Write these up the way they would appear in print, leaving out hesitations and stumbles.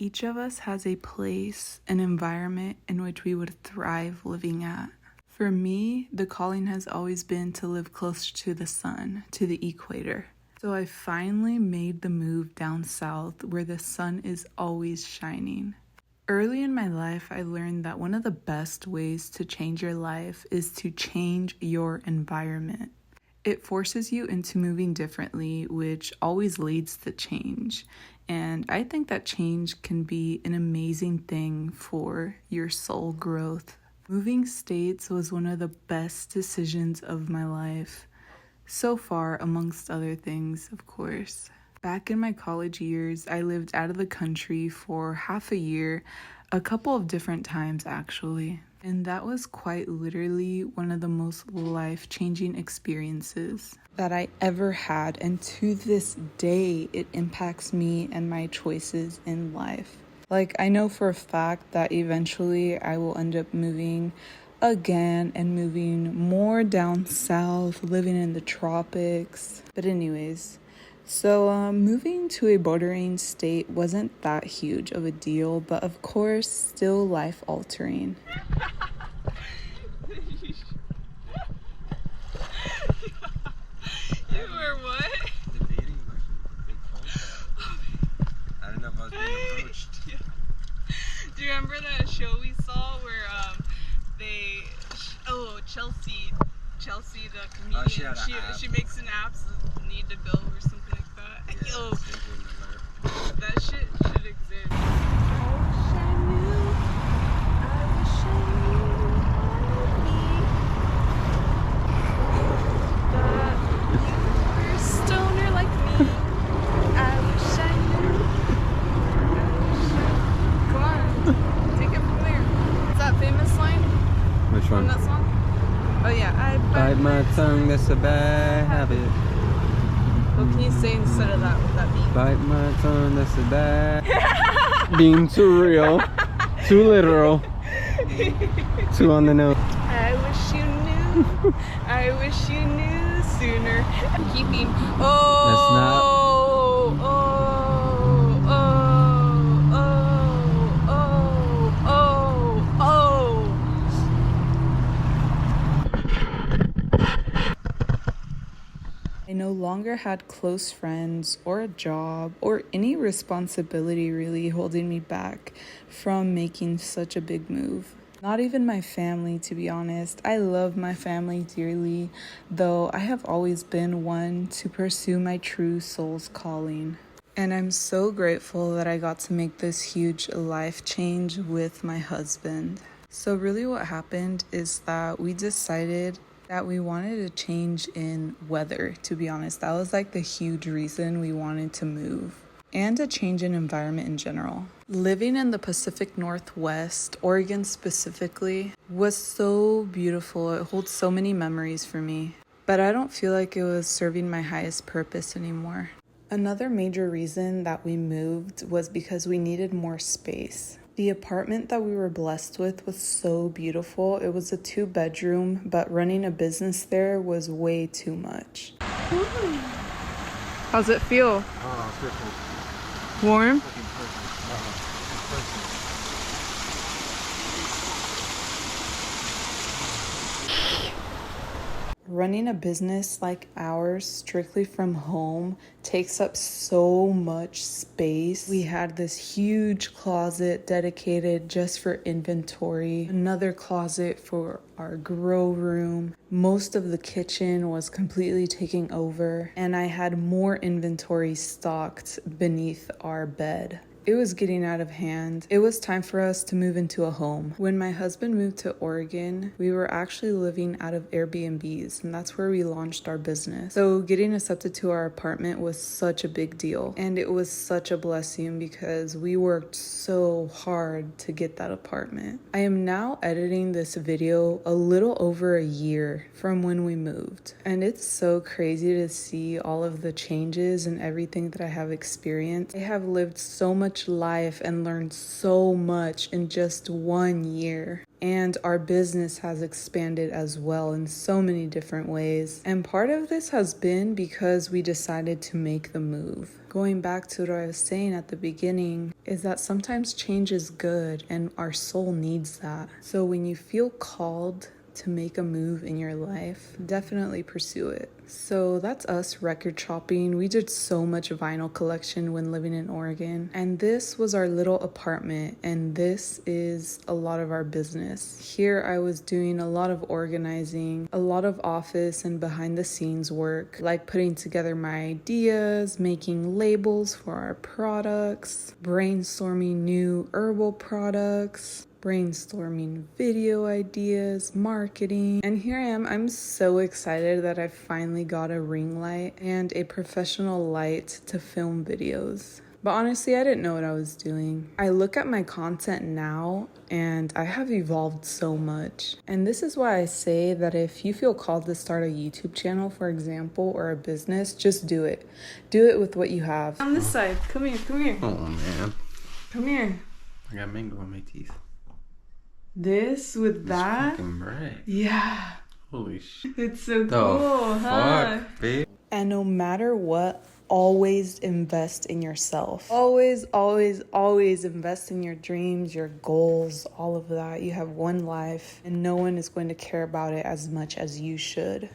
Each of us has a place, an environment in which we would thrive living at. For me, the calling has always been to live close to the sun, to the equator. So I finally made the move down south where the sun is always shining. Early in my life, I learned that one of the best ways to change your life is to change your environment. It forces you into moving differently, which always leads to change. And I think that change can be an amazing thing for your soul growth. Moving states was one of the best decisions of my life. So far, amongst other things, of course. Back in my college years, I lived out of the country for half a year, a couple of different times actually. And that was quite literally one of the most life-changing experiences that I ever had. And to this day, it impacts me and my choices in life. Like, I know for a fact that eventually I will end up moving again and moving more down south, living in the tropics. But anyways, so moving to a bordering state wasn't that huge of a deal, but of course, still life-altering. You were what? Debating like a big phone. I don't know if I was being approached. Yeah. Do you remember that show we saw where Chelsea the comedian, she makes an app so need to build or something like that. Yeah, Yo, that shit should exist. Which one? That song? Oh yeah, I Bite my tongue, that's a bad habit. What can you say instead of that with that beat? Bite my tongue, that's a bad. Being too real, too literal, too on the nose. I wish you knew. I wish you knew sooner. Keeping. Oh. That's not. I no longer had close friends or a job or any responsibility really holding me back from making such a big move. Not even my family, to be honest. I love my family dearly, though I have always been one to pursue my true soul's calling. And I'm so grateful that I got to make this huge life change with my husband. So really what happened is that we decided that we wanted a change in weather, to be honest. That was like the huge reason we wanted to move. And a change in environment in general. Living in the Pacific Northwest, Oregon specifically, was so beautiful. It holds so many memories for me. But I don't feel like it was serving my highest purpose anymore. Another major reason that we moved was because we needed more space. The apartment that we were blessed with was so beautiful. It was a 2-bedroom, but running a business there was way too much. How's it feel? Oh, perfect. Warm? Running a business like ours strictly from home takes up so much space. We had this huge closet dedicated just for inventory, another closet for our grow room. Most of the kitchen was completely taking over, and I had more inventory stocked beneath our bed. It was getting out of hand. It was time for us to move into a home. When my husband moved to Oregon, we were actually living out of Airbnbs, and that's where we launched our business. So getting accepted to our apartment was such a big deal, and it was such a blessing because we worked so hard to get that apartment. I am now editing this video a little over a year from when we moved, and it's so crazy to see all of the changes and everything that I have experienced. I have lived so much much life and learned so much in just 1 year. And our business has expanded as well in so many different ways. And part of this has been because we decided to make the move. Going back to what I was saying at the beginning is that sometimes change is good and our soul needs that. So when you feel called to make a move in your life, definitely pursue it. So that's us record shopping. We did so much vinyl collection when living in Oregon. And this was our little apartment, and this is a lot of our business. Here I was doing a lot of organizing, a lot of office and behind the scenes work, like putting together my ideas, making labels for our products, brainstorming new herbal products, brainstorming video ideas, marketing. And here I am. I'm so excited that I finally got a ring light and a professional light to film videos. But honestly, I didn't know what I was doing. I look at my content now and I have evolved so much. And this is why I say that if you feel called to start a YouTube channel, for example, or a business, just do it. Do it with what you have. On this side. Come here, come here. Oh man. Come here. I got mango on my teeth. This with that? Fucking bright. Yeah. Holy shit. It's so The cool, huh? fuck, babe? And no matter what, always invest in yourself. Always, always, always invest in your dreams, your goals, all of that. You have one life, and no one is going to care about it as much as you should.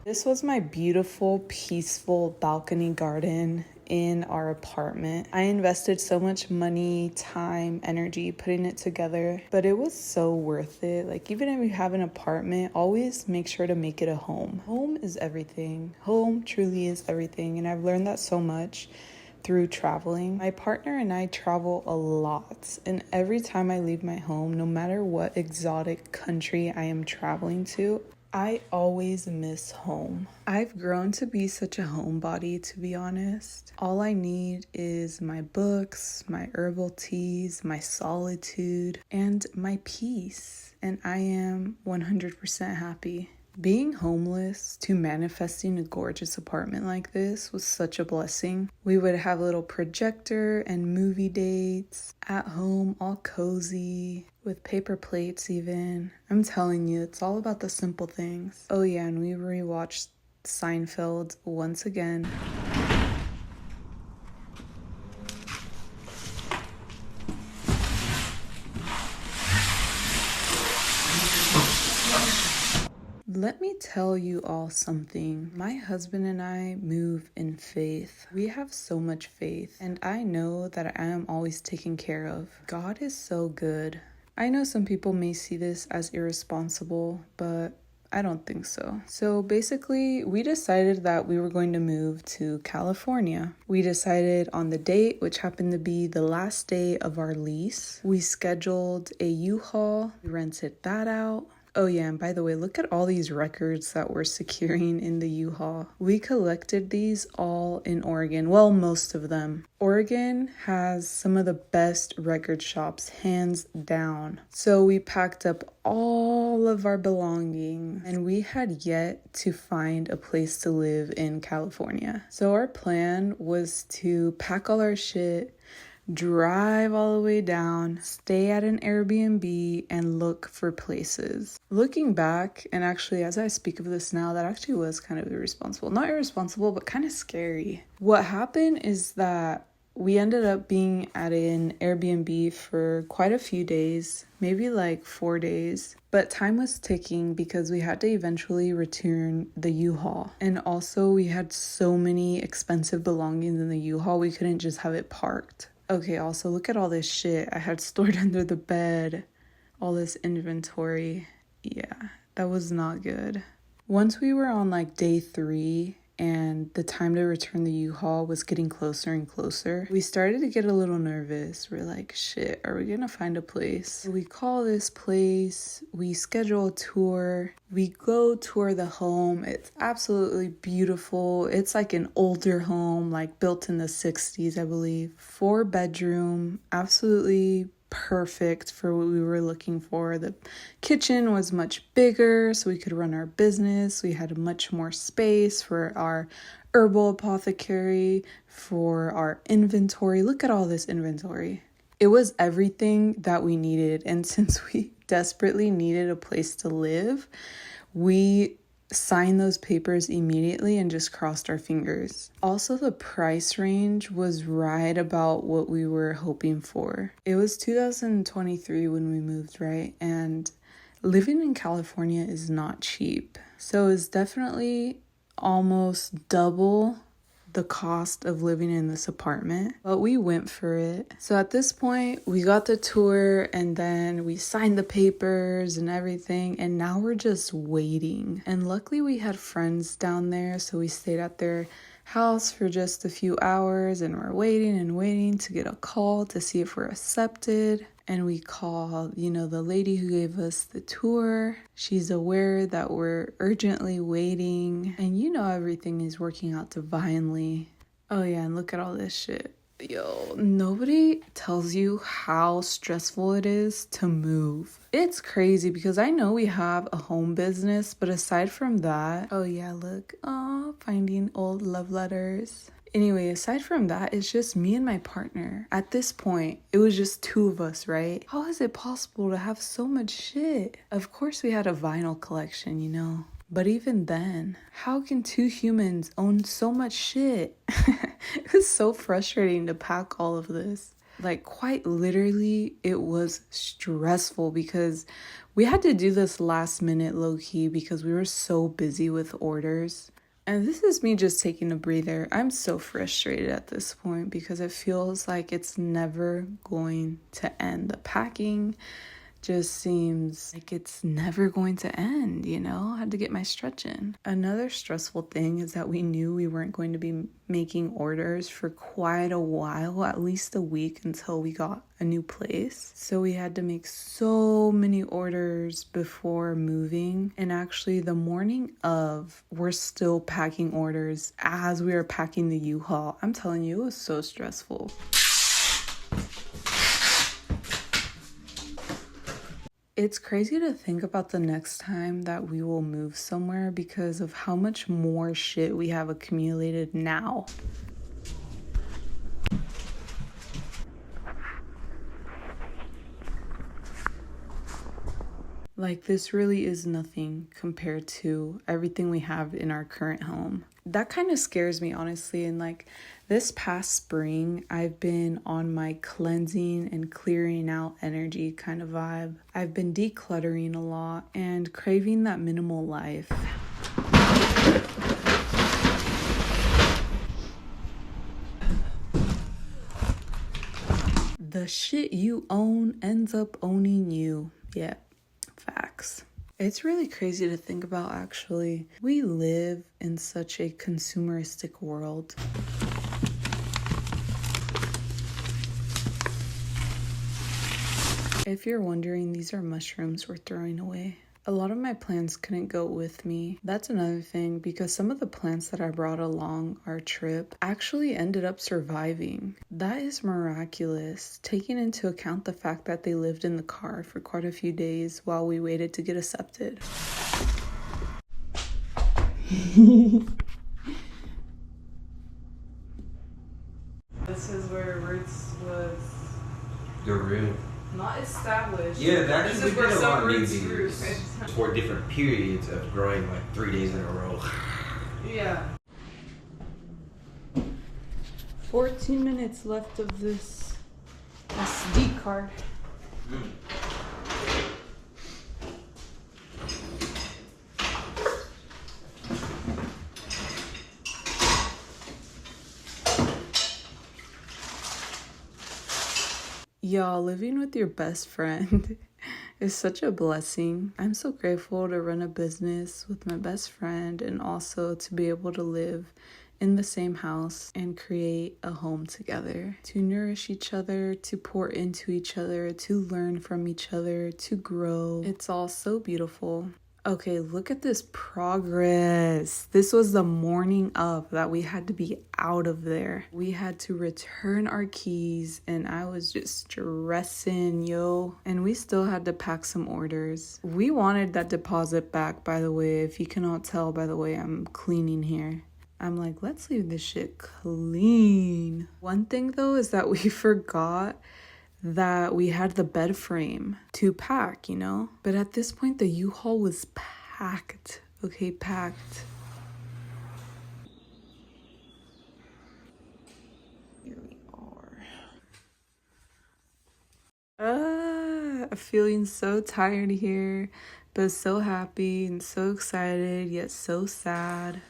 This was my beautiful, peaceful balcony garden in our apartment. I invested so much money, time, energy putting it together, but it was so worth it. Like, even if you have an apartment, always make sure to make it a home. Home is everything. Home truly is everything, and I've learned that so much through traveling. My partner and I travel a lot, and every time I leave my home, no matter what exotic country I am traveling to, I always miss home. I've grown to be such a homebody, to be honest. All I need is my books, my herbal teas, my solitude, and my peace. And I am 100% happy. Being homeless to manifesting a gorgeous apartment like this was such a blessing. We would have a little projector and movie dates at home, all cozy, with paper plates even. I'm telling you, it's all about the simple things. Oh yeah, and we rewatched Seinfeld once again. Let me tell you all something. My husband and I move in faith. We have so much faith, and I know that I am always taken care of. God is so good. I know some people may see this as irresponsible, but I don't think so. So basically, we decided that we were going to move to California. We decided on the date, which happened to be the last day of our lease. We scheduled a U-Haul, we rented that out. Oh yeah, and by the way, look at all these records that we're securing in the U-Haul. We collected these all in Oregon. Well, most of them. Oregon has some of the best record shops, hands down. So we packed up all of our belongings, and we had yet to find a place to live in California. So our plan was to pack all our shit, drive all the way down, stay at an Airbnb, and look for places. Looking back, and actually as I speak of this now, that actually was kind of irresponsible. Not irresponsible, but kind of scary. What happened is that we ended up being at an Airbnb for quite a few days, maybe like 4 days. But time was ticking because we had to eventually return the U-Haul. And also we had so many expensive belongings in the U-Haul, we couldn't just have it parked. Okay, also look at all this shit I had stored under the bed. All this inventory. Yeah, that was not good. Once we were on like day 3 and the time to return the U-Haul was getting closer and closer, we started to get a little nervous. We're like, shit, are we gonna find a place? So we call this place, we schedule a tour, we go tour the home. It's absolutely beautiful. It's like an older home, like built in the 60s, I believe. 4-bedroom, absolutely perfect for what we were looking for. The kitchen was much bigger so we could run our business. We had much more space for our herbal apothecary, for our inventory. Look at all this inventory. It was everything that we needed. And since we desperately needed a place to live, we signed those papers immediately and just crossed our fingers. Also, the price range was right about what we were hoping for. It was 2023 when we moved, right? And living in California is not cheap. So it's definitely almost double the cost of living in this apartment, but we went for it. So at this point, we got the tour and then we signed the papers and everything, and now we're just waiting. And luckily we had friends down there, so we stayed at their house for just a few hours, and we're waiting and waiting to get a call to see if we're accepted. And we called, the lady who gave us the tour. She's aware that we're urgently waiting. And everything is working out divinely. Oh yeah, and look at all this shit. Yo, nobody tells you how stressful it is to move. It's crazy because I know we have a home business, but aside from that, oh yeah, look, finding old love letters. Anyway, aside from that, it's just me and my partner. At this point, it was just two of us, right? How is it possible to have so much shit? Of course, we had a vinyl collection, But even then, how can two humans own so much shit? It was so frustrating to pack all of this. Like, quite literally, it was stressful because we had to do this last minute low-key because we were so busy with orders. And this is me just taking a breather. I'm so frustrated at this point because it feels like it's never going to end. The packing just seems like it's never going to end, I had to get my stretch in. Another stressful thing is that we knew we weren't going to be making orders for quite a while, at least a week until we got a new place. So we had to make so many orders before moving. And actually the morning of, we're still packing orders as we were packing the U-Haul. I'm telling you, it was so stressful. It's crazy to think about the next time that we will move somewhere because of how much more shit we have accumulated now. Like, this really is nothing compared to everything we have in our current home. That kind of scares me, honestly. And this past spring, I've been on my cleansing and clearing out energy kind of vibe. I've been decluttering a lot and craving that minimal life. The shit you own ends up owning you. Yeah. Facts. It's really crazy to think about, actually. We live in such a consumeristic world. If you're wondering, these are mushrooms we're throwing away. A lot of my plants couldn't go with me. That's another thing, because some of the plants that I brought along our trip actually ended up surviving. That is miraculous, taking into account the fact that they lived in the car for quite a few days while we waited to get accepted. This is where Roots was... They're real. Not established. Yeah, actually This is we where did a lot of some new roots videos grew. for different periods of growing, like 3 days in a row. Yeah. 14 minutes left of this SD card. Y'all, living with your best friend is such a blessing. I'm so grateful to run a business with my best friend and also to be able to live in the same house and create a home together, to nourish each other, to pour into each other, to learn from each other, to grow. It's all so beautiful. Okay, look at this progress. This was the morning of that we had to be out of there. We had to return our keys and I was just stressing, yo. And we still had to pack some orders. We wanted that deposit back, by the way. If you cannot tell by the way I'm cleaning here. I'm like, let's leave this shit clean. One thing though is that we forgot that we had the bed frame to pack, you know? But at this point, the U-Haul was packed. Okay, packed. Here we are. Feeling so tired here, but so happy and so excited, yet so sad.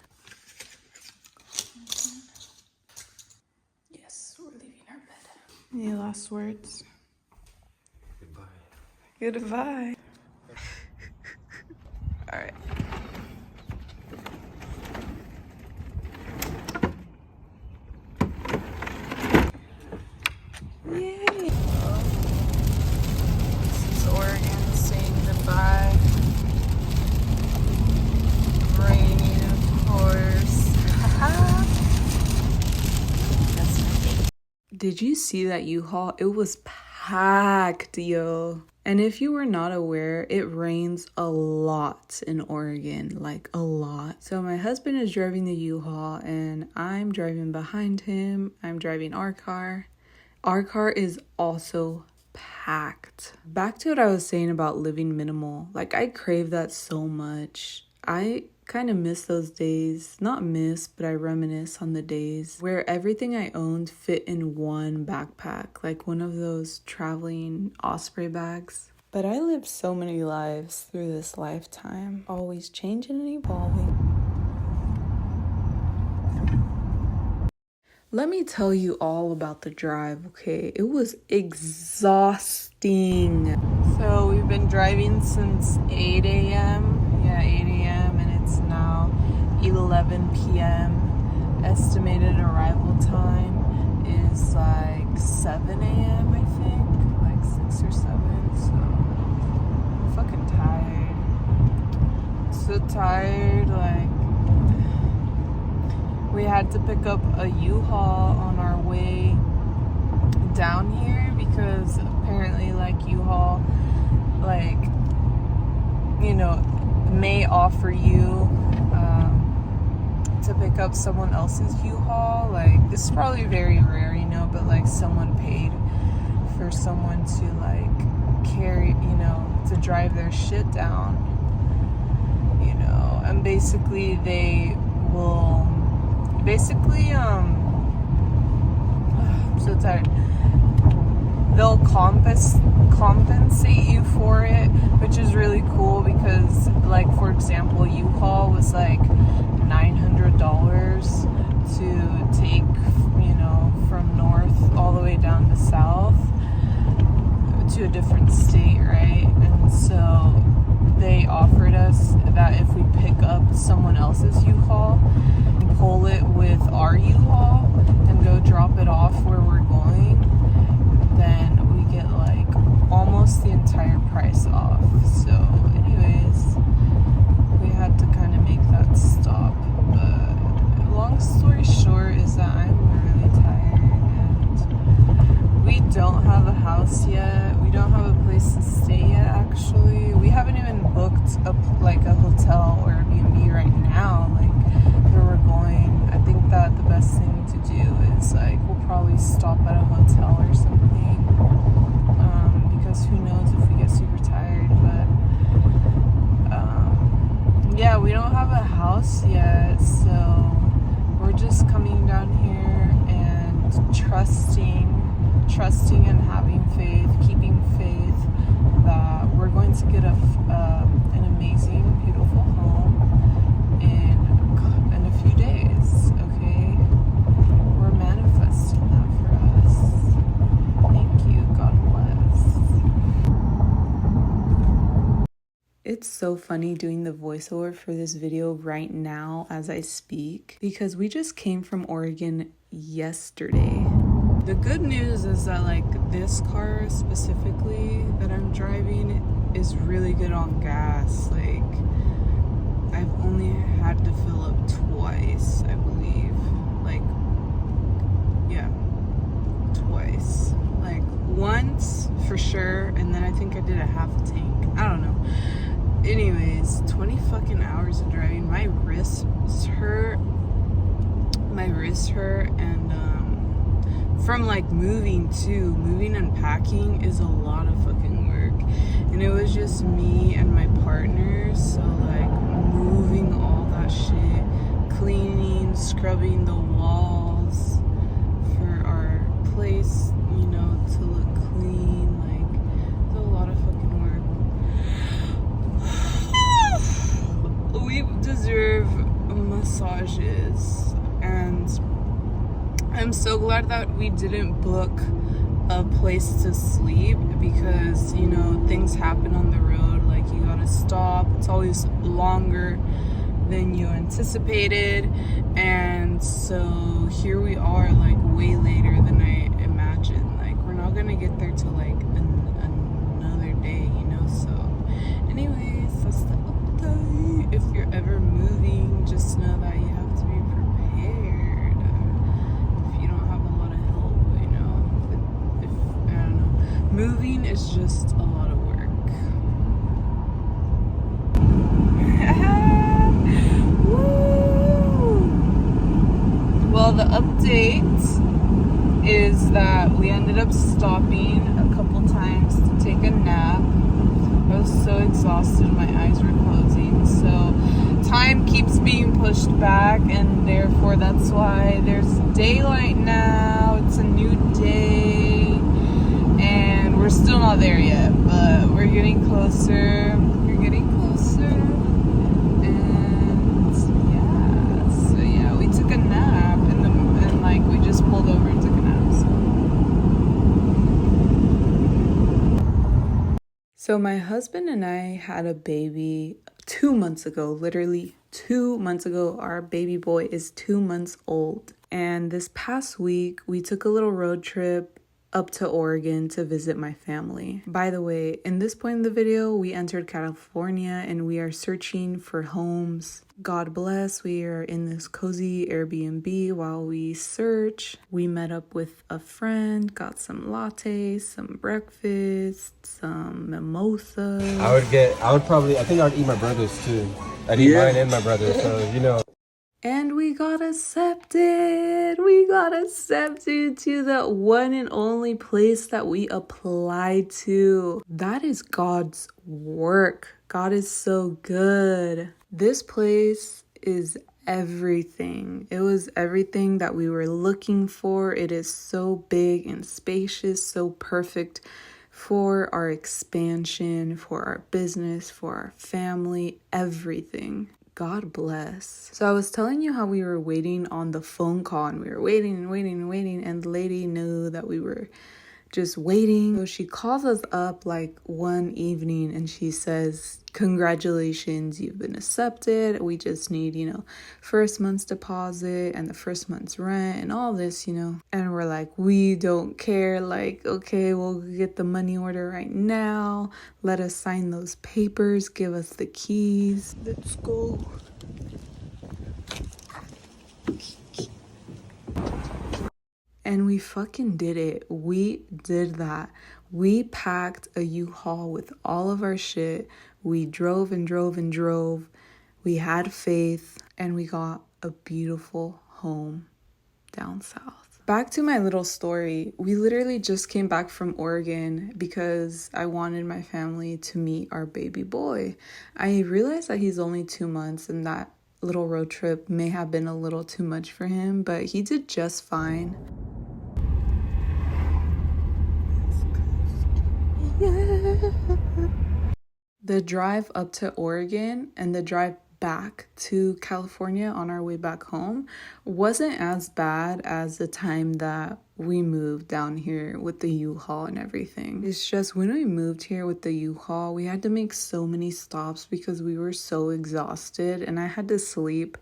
Yes, we're leaving our bed. Any last words? Goodbye. All right. Yay. This is Oregon saying goodbye. Raining, of course. That's my thing. Did you see that U-Haul? It was packed, yo. And if you were not aware, it rains a lot in Oregon, like a lot. So my husband is driving the U-Haul and I'm driving behind him. I'm driving our car. Our car is also packed. Back to what I was saying about living minimal. Like I crave that so much. I kind of miss those days. Not miss, but I reminisce on the days where everything I owned fit in one backpack, like one of those traveling Osprey bags. But I lived so many lives through this lifetime, always changing and evolving. Let me tell you all about the drive, okay? It was exhausting. So we've been driving since 8 a.m. Yeah, 8 a.m. and it's now 11 p.m. Estimated arrival time is like 7 a.m. I think, like 6 or 7. So I'm fucking tired. So tired, like we had to pick up a U-Haul on our way down here because apparently like U-Haul, like, you know, may offer you to pick up someone else's U-Haul. Like this is probably very rare, you know, but like someone paid for someone to like carry, you know, to drive their shit down, you know, and basically they will I'm so tired. They'll compensate you for it, which is really cool because, like, for example, U-Haul was like $900 to take, you know, from north all the way down to south to a different state, right? And so they offered us that if we pick up someone else's U-Haul, pull it with our U-Haul and go drop it off where we're going, then we get like almost the entire price off. So anyways, we had to kind of make that stop. But long story short is that I'm really tired and we don't have a house yet. We don't have a place to stay yet, actually. We haven't even booked a hotel or Airbnb right now, like where we're going. I think that the best thing to do is like we'll probably stop at a hotel or something, because who knows if we get super tired. But yeah, we don't have a house yet, so we're just coming down here and trusting and having faith, keeping faith that we're going to get an amazing, beautiful home in a few days, okay? We're manifesting that for us. Thank you. God bless. It's so funny doing the voiceover for this video right now as I speak because we just came from Oregon yesterday. The good news is that like this car specifically that I'm driving is really good on gas. Like had to fill up twice, I believe. Like, yeah, twice. Like, once for sure, and then I think I did a half a tank. I don't know. Anyways, 20 fucking hours of driving. My wrists hurt, and from like moving and packing is a lot of fucking work, and it was just me and my partner, so like moving all that shit, cleaning, scrubbing the walls for our place, you know, to look clean. Like, it's a lot of fucking work. We deserve massages, and I'm so glad that we didn't book a place to sleep, because, you know, things happen on the road. Like, you gotta stop. It's always longer than you anticipated. And so here we are, like, way later than I imagined. Like, we're not gonna get there till like another day, you know? So anyways, that's the update. If you're ever moving, just know that you have to be prepared. If you don't have a lot of help, you know, if I don't know, moving is just a lot of work. Well, the update is that we ended up stopping a couple times to take a nap. I was so exhausted, my eyes were closing. So time keeps being pushed back, and therefore that's why there's daylight now. It's a new day, and we're still not there yet, but we're getting closer. We're getting closer. And yeah, so yeah, we took a nap, and like we just pulled over and took a nap. So my husband and I had a baby 2 months ago, literally 2 months ago. Our baby boy is 2 months old. And this past week, we took a little road trip up to Oregon to visit my family. By the way, in this point in the video, we entered California and we are searching for homes. God bless, we are in this cozy Airbnb while we search. We met up with a friend, got some lattes, some breakfast, some mimosas. I think I would eat my brother's too. I'd eat mine and my brother's, so you know. And we got accepted. We got accepted to the one and only place that we applied to. That is God's work. God is so good. This place is everything. It was everything that we were looking for. It is so big and spacious, so perfect for our expansion, for our business, for our family, everything. God bless. So I was telling you how we were waiting on the phone call, and we were waiting, and the lady knew that we were just waiting. So she calls us up like one evening and she says, congratulations, you've been accepted. We just need, first month's deposit and the first month's rent and all this, And we're like, we don't care. Like, okay, we'll get the money order right now. Let us sign those papers. Give us the keys. Let's go. And we fucking did it. We did that. We packed a U-Haul with all of our shit. We drove and drove and drove. We had faith, and we got a beautiful home down south. Back to my little story. We literally just came back from Oregon because I wanted my family to meet our baby boy. I realized that he's only 2 months, and that little road trip may have been a little too much for him, but he did just fine. The drive up to Oregon and the drive back to California on our way back home wasn't as bad as the time that we moved down here with the U-Haul and everything. It's just when we moved here with the U-Haul, we had to make so many stops because we were so exhausted, and I had to sleep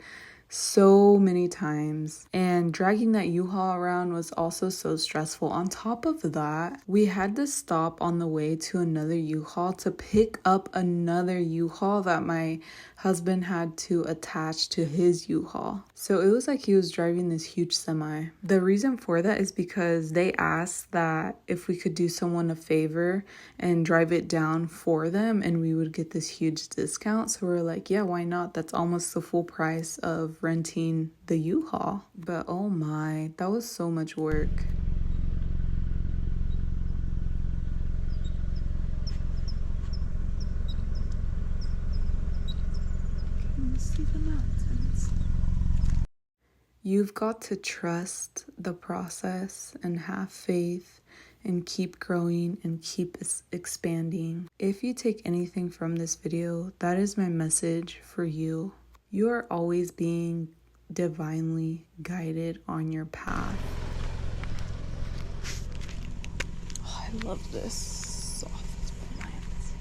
so many times, and dragging that U-Haul around was also so stressful. On top of that, we had to stop on the way to another U-Haul to pick up another U-Haul that my husband had to attach to his U-Haul. So it was like he was driving this huge semi. The reason for that is because they asked that if we could do someone a favor and drive it down for them, and we would get this huge discount. So we're like, yeah, why not? That's almost the full price of renting the U-Haul. But oh my, that was so much work. Can you see the mountains? You've got to trust the process and have faith and keep growing and keep expanding. If you take anything from this video, that is my message for you. You are always being divinely guided on your path. Oh, I love this soft plants.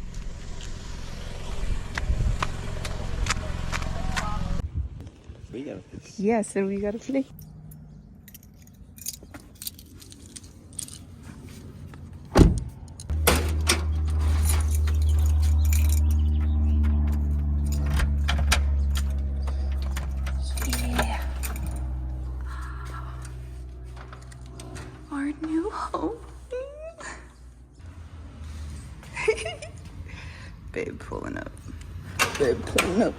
We gotta fix. Yes, and we gotta play. Our new home. Babe pulling up. Babe pulling up.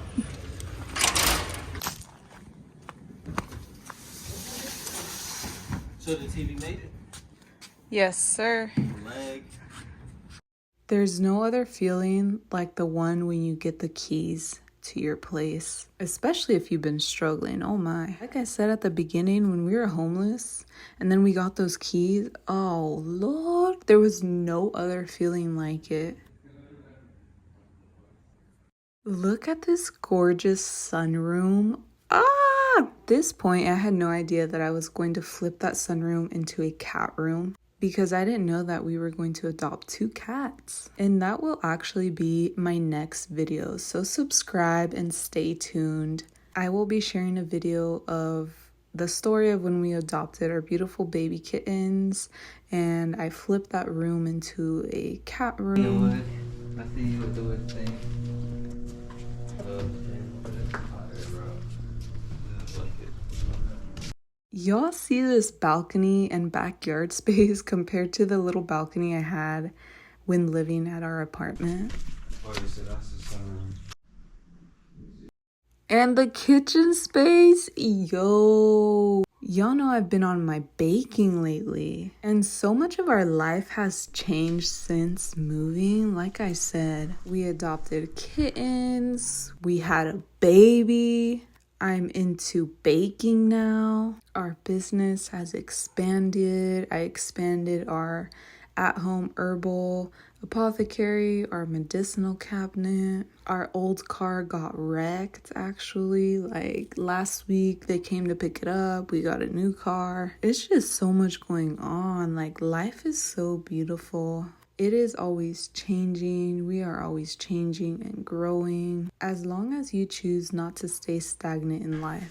So the TV made it? Yes, sir. Leg. There's no other feeling like the one when you get the keys to your place, especially if you've been struggling. Oh my. Like I said at the beginning, when we were homeless and then we got those keys, oh Lord, there was no other feeling like it. Look at this gorgeous sunroom. At this point, I had no idea that I was going to flip that sunroom into a cat room, because I didn't know that we were going to adopt 2 cats. And that will actually be my next video. So subscribe and stay tuned. I will be sharing a video of the story of when we adopted our beautiful baby kittens, and I flipped that room into a cat room. I see you with the wood thing. Y'all see this balcony and backyard space compared to the little balcony I had when living at our apartment? And the kitchen space, yo. Y'all know I've been on my baking lately, and so much of our life has changed since moving. Like I said, we adopted kittens, we had a baby. I'm into baking now. Our business has expanded. I expanded our at-home herbal apothecary, our medicinal cabinet. Our old car got wrecked, actually. Like last week, they came to pick it up. We got a new car. It's just so much going on. Like, life is so beautiful. It is always changing. We are always changing and growing, as long as you choose not to stay stagnant in life.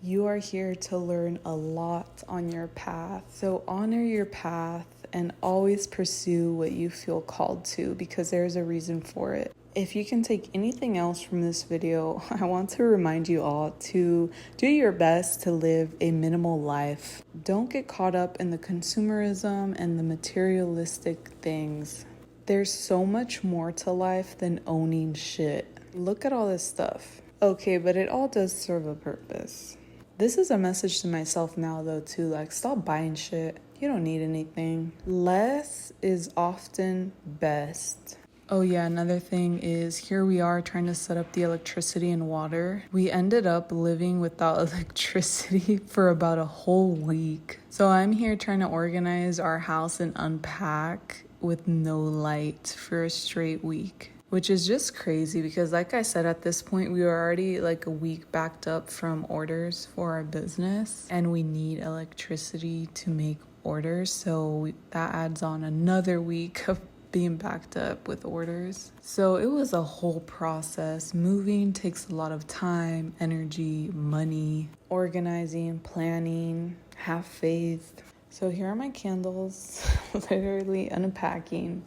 You are here to learn a lot on your path. So honor your path and always pursue what you feel called to, because there's a reason for it. If you can take anything else from this video, I want to remind you all to do your best to live a minimal life. Don't get caught up in the consumerism and the materialistic things. There's so much more to life than owning shit. Look at all this stuff. Okay, but it all does serve a purpose. This is a message to myself now though too, like, stop buying shit. You don't need anything. Less is often best. Oh yeah, another thing is, here we are trying to set up the electricity and water. We ended up living without electricity for about a whole week. So I'm here trying to organize our house and unpack with no light for a straight week, which is just crazy because, like I said, at this point we were already like a week backed up from orders for our business, and we need electricity to make orders, so that adds on another week of being backed up with orders. So it was a whole process. Moving takes a lot of time, energy, money, organizing, planning, have faith. So here are my candles, literally unpacking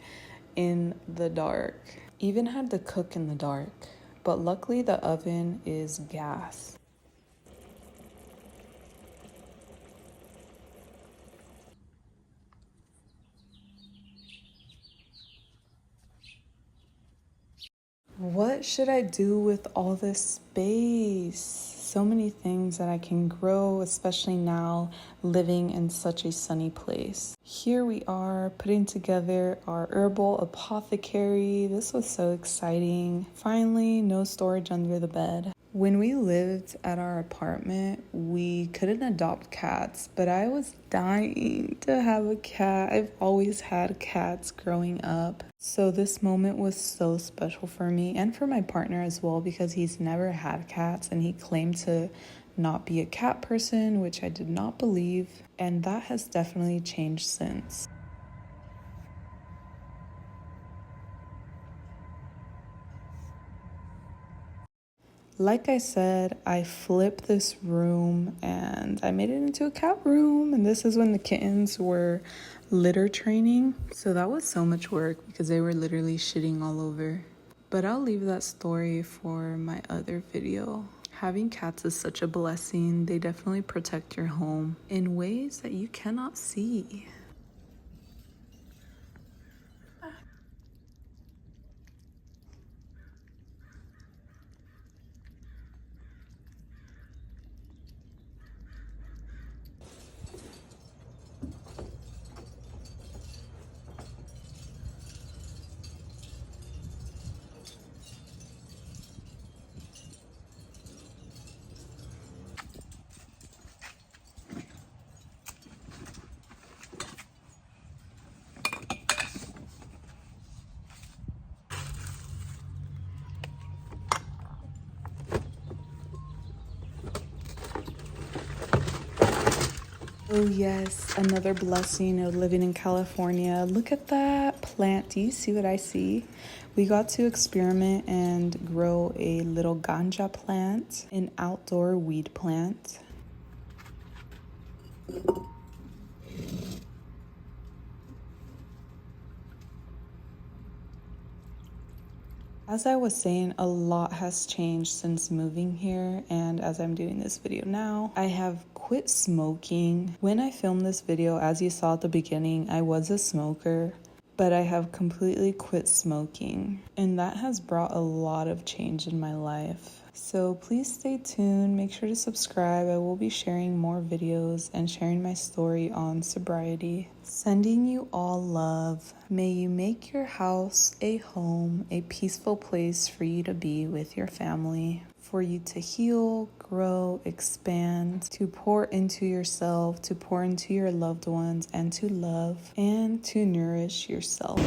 in the dark. Even had to cook in the dark, but luckily the oven is gas. What should I do with all this space? So many things that I can grow, especially now living in such a sunny place. Here we are putting together our herbal apothecary. This was so exciting. Finally, no storage under the bed. When we lived at our apartment, we couldn't adopt cats, but I was dying to have a cat. I've always had cats growing up. So this moment was so special for me and for my partner as well, because he's never had cats and he claimed to not be a cat person, which I did not believe. And that has definitely changed since. Like I said, I flipped this room and I made it into a cat room. And this is when the kittens were litter training. So that was so much work because they were literally shitting all over. But I'll leave that story for my other video. Having cats is such a blessing. They definitely protect your home in ways that you cannot see. Oh yes, another blessing of living in California. Look at that plant. Do you see what I see? We got to experiment and grow a little ganja plant, an outdoor weed plant. As I was saying, a lot has changed since moving here, and as I'm doing this video now, I have quit smoking. When I filmed this video, as you saw at the beginning, I was a smoker, but I have completely quit smoking, and that has brought a lot of change in my life. So please stay tuned, make sure to subscribe. I will be sharing more videos and sharing my story on sobriety. Sending you all love. May you make your house a home, a peaceful place for you to be with your family, for you to heal, grow, expand, to pour into yourself, to pour into your loved ones, and to love and to nourish yourself.